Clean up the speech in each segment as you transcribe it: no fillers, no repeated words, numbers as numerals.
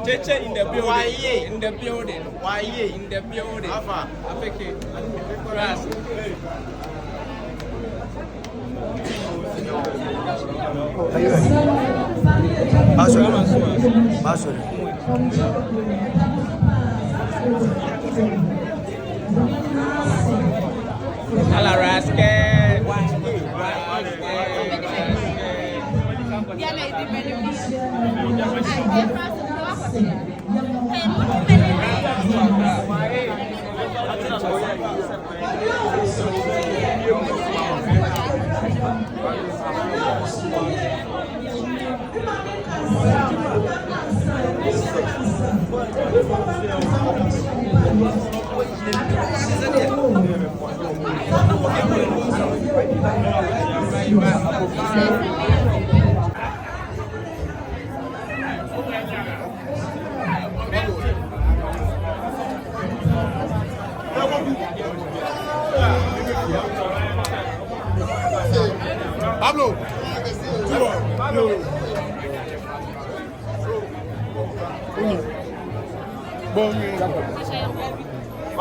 Cheche in the building. In the building. Why in the building? Alpha. Afeke. Grass. Basuri. Pablo.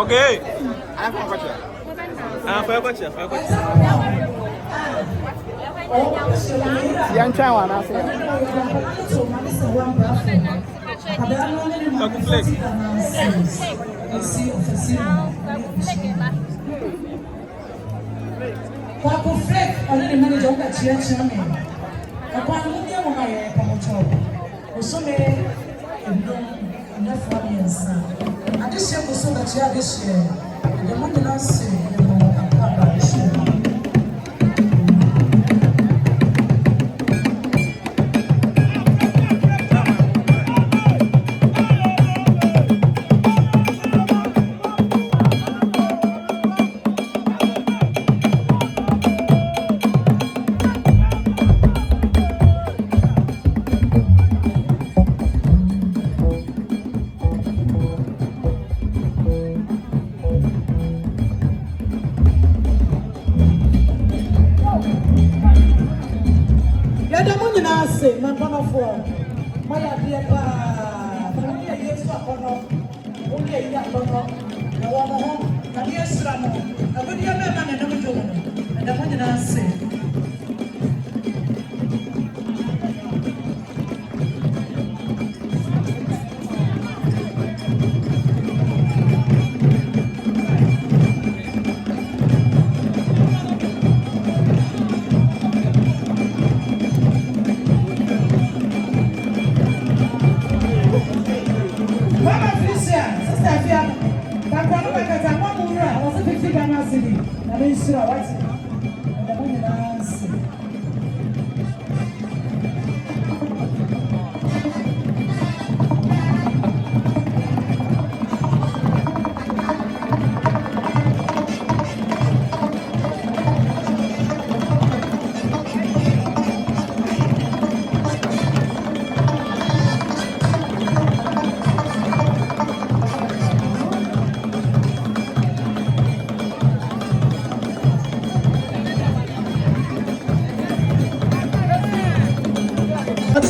Okay. Yang China na se. Kwaku Flake, already manager of the chairman. Upon looking at my promoter, Usome, enough for me and son. And this year was so that you have this year. The money not say, you know, I'm proud this year. My brother for my dear family, yes, only a year ago. I want home, and yes, Ramo, a good young man and a good woman, and the one I say. Let's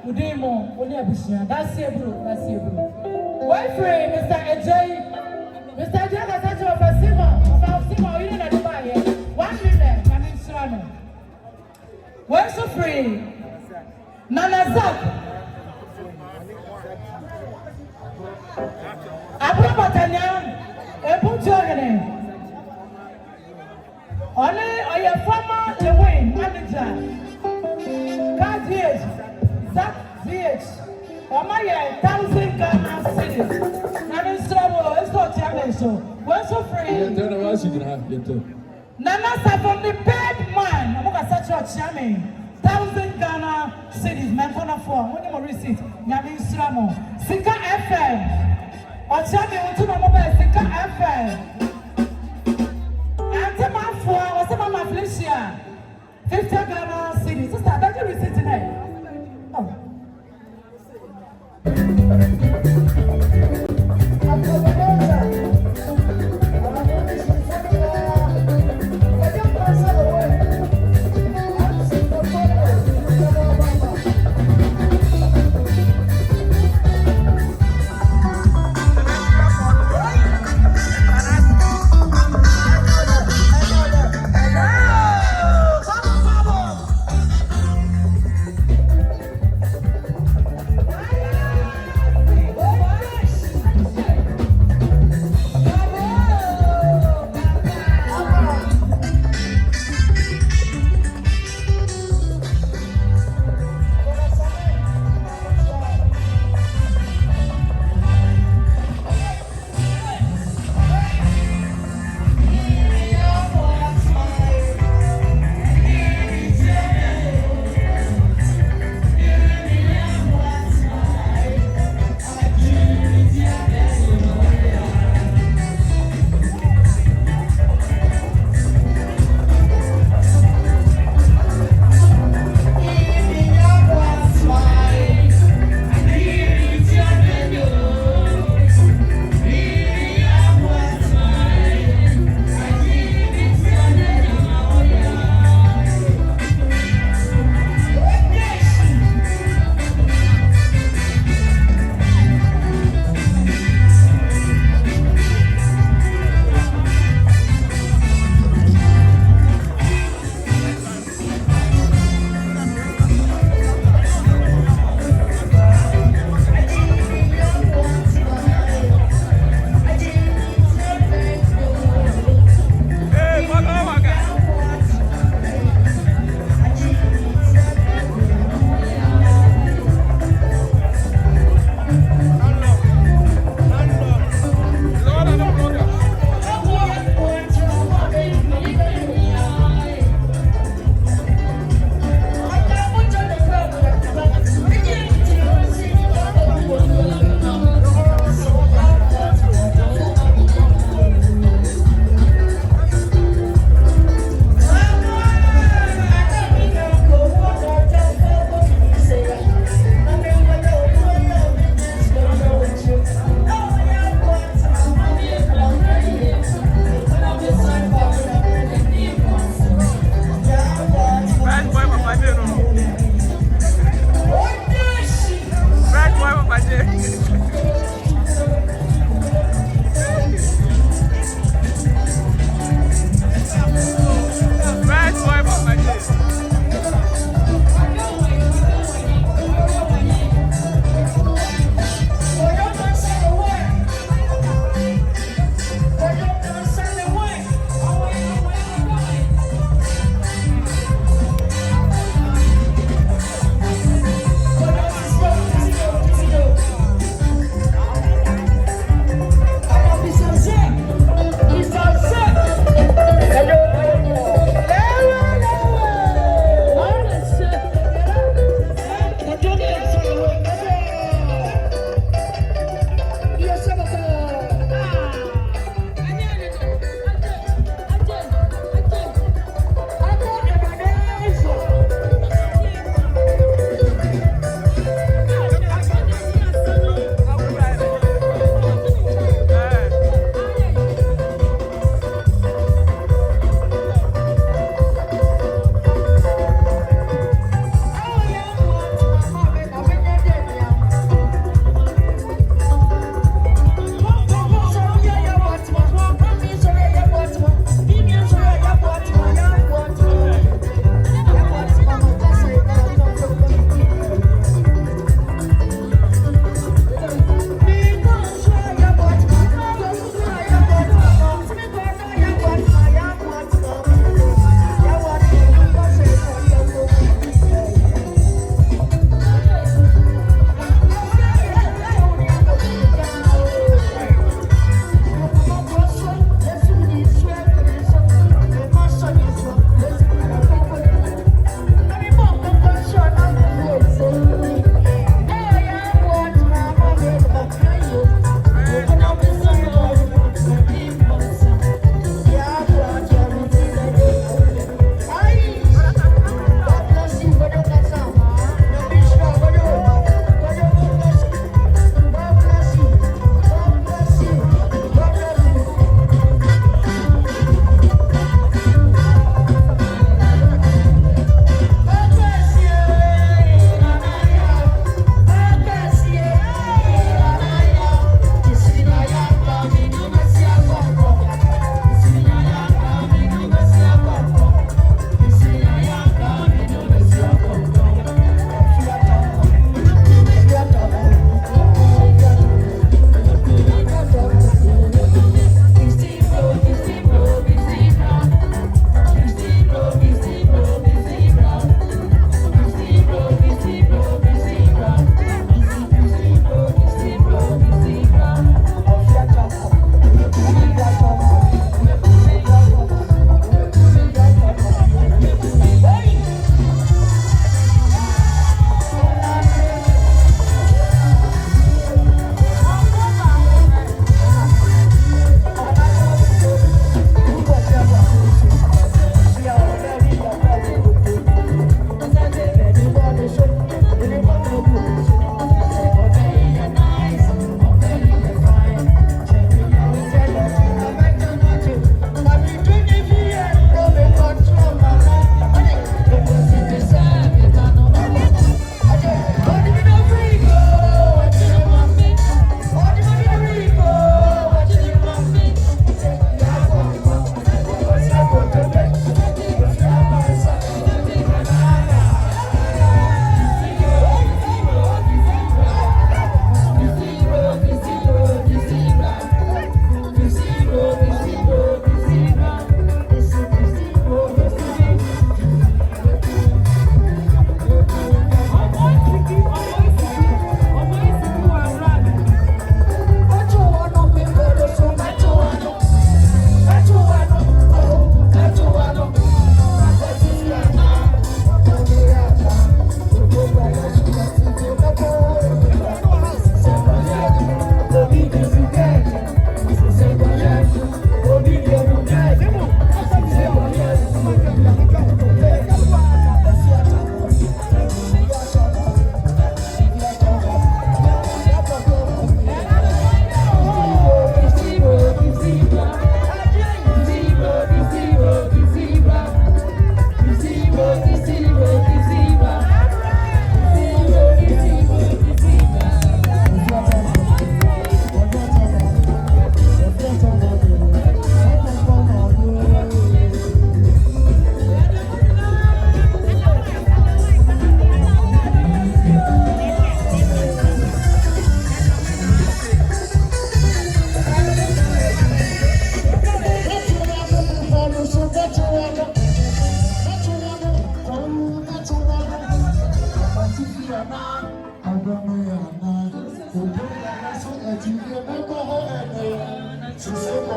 Udimo, Unia Bushia, that's your blue, that's your blue. Boyfriend, Mr. Ajay. Mr. Jaga said to a Simo, about Simo, you didn't buy it. 1 minute, I mean, Srano. We're so free. Nana Zak. Abu Batanya, a Punjogane. Only a former Lewin manager. KGH, Zak ZH. Omaya 1,000 Ghana cities. Nana Strabo, it's not challenge. So we're so free. Nana Savon, the bad man. I'm going to set your chairman. 1,000 Ghana cities. Men for the phone. When you more receipt, Nana Strabo. Sika FM. Or chairman, to my mobile. Sika FM. And my phone was about my Felicia. 50 Ghana cities. So start that receipt tonight. Oh. Oh,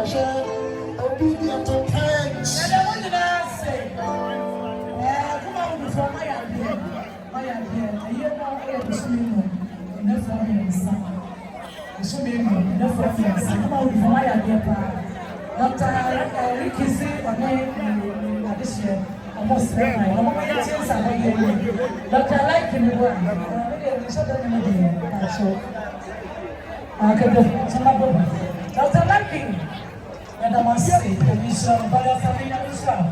obedient to parents. And I want to say, come on before my idea. My idea. I hear now I am swimming. Enough for me in the summer. Swimming, enough for me. Come on before my idea. Dr. Ricky C. This year, almost 7 nights. I'm going to change something. Dr. I like him. Dr. Lucky, and I must say, the mission, but I'm having a mission.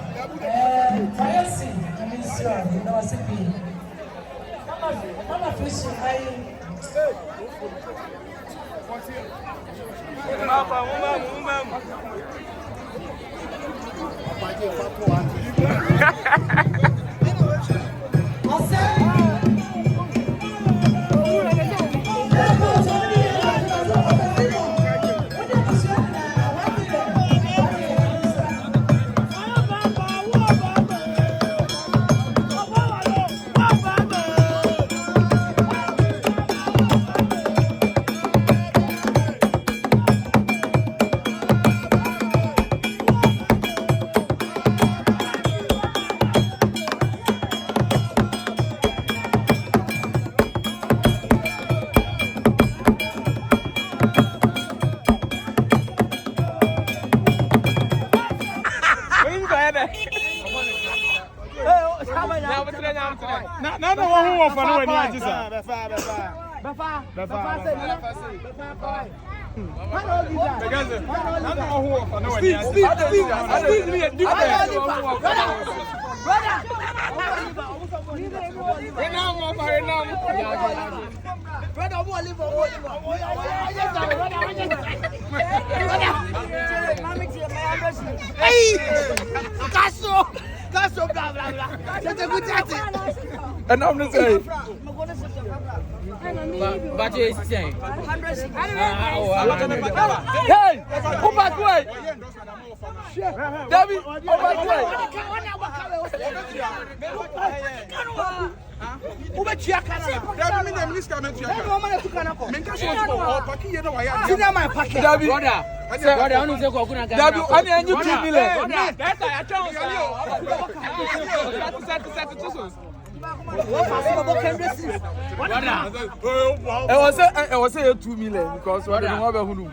Fancy, the mission, you know, I Mama Fishing, No, one who for no one. And I'm not saying. But you're saying. Hey, come back way. David, come back way. I was say 2 million because we don't have a hunu.